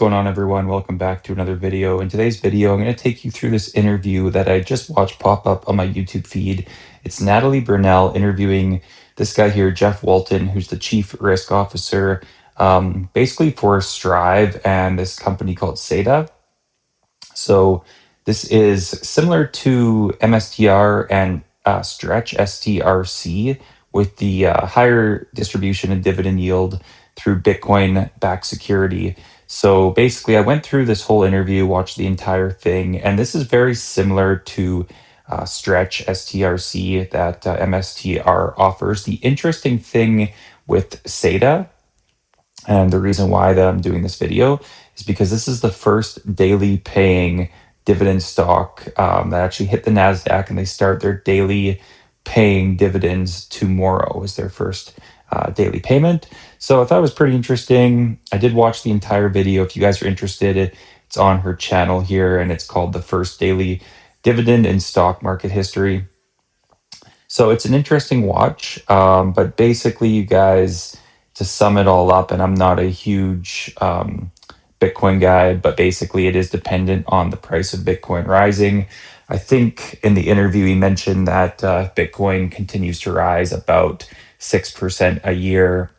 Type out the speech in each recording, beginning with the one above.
Going on, everyone? Welcome back to another video. In today's video, I'm going to take you through this interview that I just watched pop up on my YouTube feed. It's Natalie Burnell interviewing this guy here, Jeff Walton, who's the Chief Risk Officer, basically for Strive and this company called SATA. So this is similar to MSTR and Stretch STRC with the higher distribution and dividend yield through Bitcoin-backed security. So basically, I went through this whole interview, watched the entire thing, and this is very similar to Stretch STRC that MSTR offers. The interesting thing with SATA, and the reason why that I'm doing this video, is because this is the first daily paying dividend stock that actually hit the Nasdaq, and they start their daily paying dividends tomorrow. Is their first daily payment. So I thought it was pretty interesting. I did watch the entire video. If you guys are interested, it's on her channel here, and it's called The First Daily Dividend in Stock Market History. So it's an interesting watch, but basically, you guys, to sum it all up, and I'm not a huge Bitcoin guy, but basically, it is dependent on the price of Bitcoin rising. I think in the interview, he mentioned that Bitcoin continues to rise about 6% a year.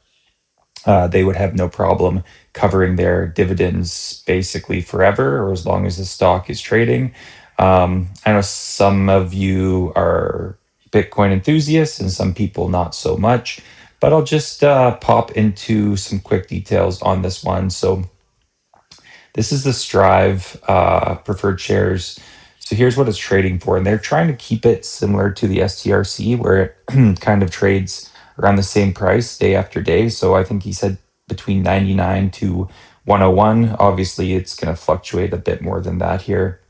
They would have no problem covering their dividends basically forever, or as long as the stock is trading. I know some of you are Bitcoin enthusiasts and some people not so much, but I'll just pop into some quick details on this one. So this is the Strive preferred shares. So here's what it's trading for, and they're trying to keep it similar to the STRC, where it kind of trades around the same price day after day. So I think he said between 99 to 101. Obviously, it's going to fluctuate a bit more than that here.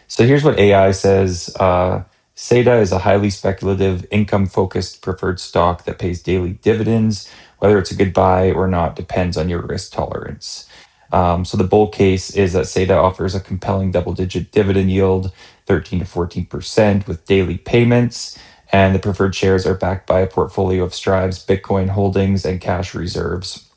So here's what AI says. SATA is a highly speculative, income-focused preferred stock that pays daily dividends. Whether it's a good buy or not depends on your risk tolerance. So the bull case is that SATA offers a compelling double-digit dividend yield, 13 to 14%, with daily payments, and the preferred shares are backed by a portfolio of Strive's Bitcoin holdings and cash reserves.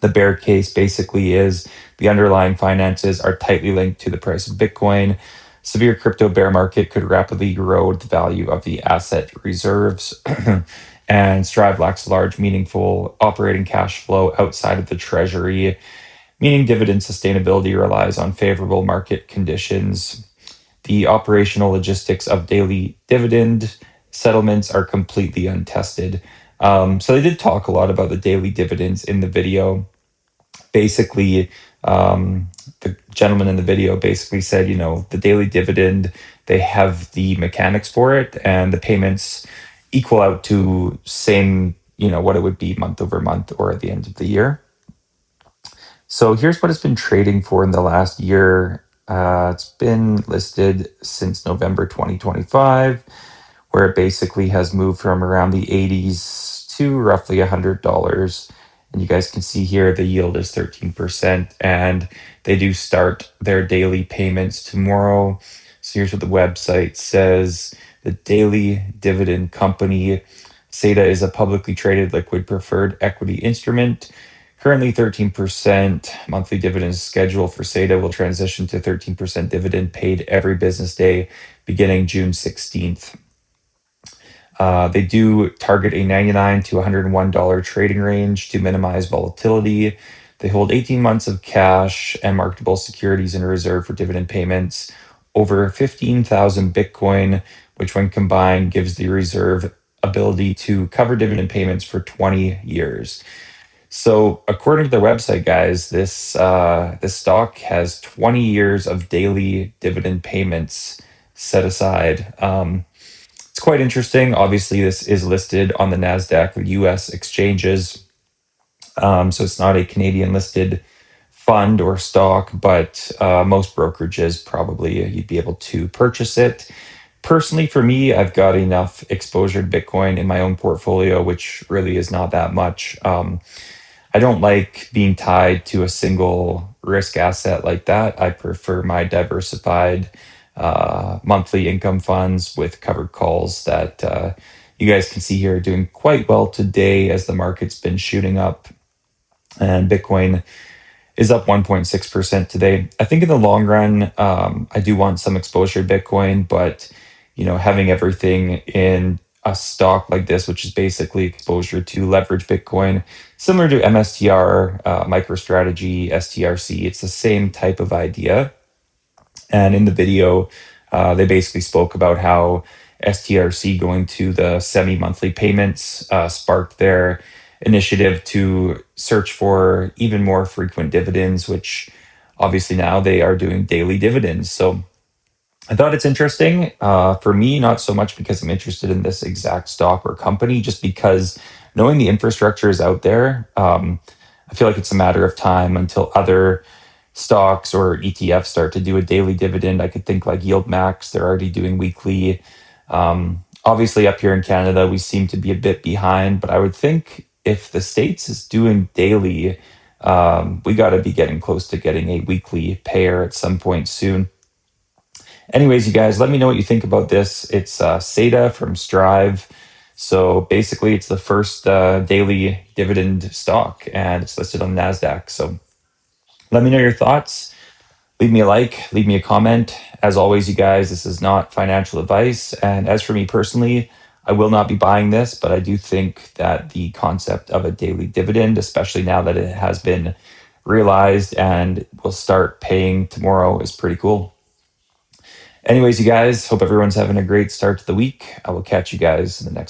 The bear case basically is the underlying finances are tightly linked to the price of Bitcoin. Severe crypto bear market could rapidly erode the value of the asset reserves. And Strive lacks large, meaningful operating cash flow outside of the treasury, meaning dividend sustainability relies on favorable market conditions. The operational logistics of daily dividend settlements are completely untested. So they did talk a lot about the daily dividends in the video. Basically, the gentleman in the video basically said, the daily dividend, they have the mechanics for it, and the payments equal out to same, what it would be month over month or at the end of the year. So here's what it's been trading for in the last year. It's been listed since November 2025, where it basically has moved from around the 80s to roughly $100. And you guys can see here the yield is 13%, and they do start their daily payments tomorrow. So here's what the website says. The Daily Dividend Company, SATA, is a publicly traded liquid preferred equity instrument. Currently 13% monthly dividend schedule for SATA will transition to 13% dividend paid every business day beginning June 16th. They do target a $99 to $101 trading range to minimize volatility. They hold 18 months of cash and marketable securities in reserve for dividend payments. Over 15,000 Bitcoin, which when combined gives the reserve ability to cover dividend payments for 20 years. So according to their website, guys, this stock has 20 years of daily dividend payments set aside. It's quite interesting. Obviously, this is listed on the Nasdaq US exchanges. So it's not a Canadian listed fund or stock, but most brokerages probably you'd be able to purchase it. Personally, for me, I've got enough exposure to Bitcoin in my own portfolio, which really is not that much. I don't like being tied to a single risk asset like that. I prefer my diversified monthly income funds with covered calls that you guys can see here are doing quite well today as the market's been shooting up. And Bitcoin is up 1.6% today. I think in the long run, I do want some exposure to Bitcoin, but having everything in a stock like this, which is basically exposure to leverage Bitcoin, similar to MSTR, MicroStrategy, STRC, it's the same type of idea. And in the video, they basically spoke about how STRC going to the semi-monthly payments sparked their initiative to search for even more frequent dividends, which obviously now they are doing daily dividends. So I thought it's interesting. For me, not so much because I'm interested in this exact stock or company, just because knowing the infrastructure is out there, I feel like it's a matter of time until other stocks or ETFs start to do a daily dividend. I could think like Yield Max, they're already doing weekly. Obviously, up here in Canada, we seem to be a bit behind, but I would think if the States is doing daily, we got to be getting close to getting a weekly payer at some point soon. Anyways, you guys, let me know what you think about this. It's SATA from Strive. So basically, it's the first daily dividend stock, and it's listed on Nasdaq. So let me know your thoughts. Leave me a like, leave me a comment. As always, you guys, this is not financial advice. And as for me personally, I will not be buying this, but I do think that the concept of a daily dividend, especially now that it has been realized and will start paying tomorrow, is pretty cool. Anyways, you guys, hope everyone's having a great start to the week. I will catch you guys in the next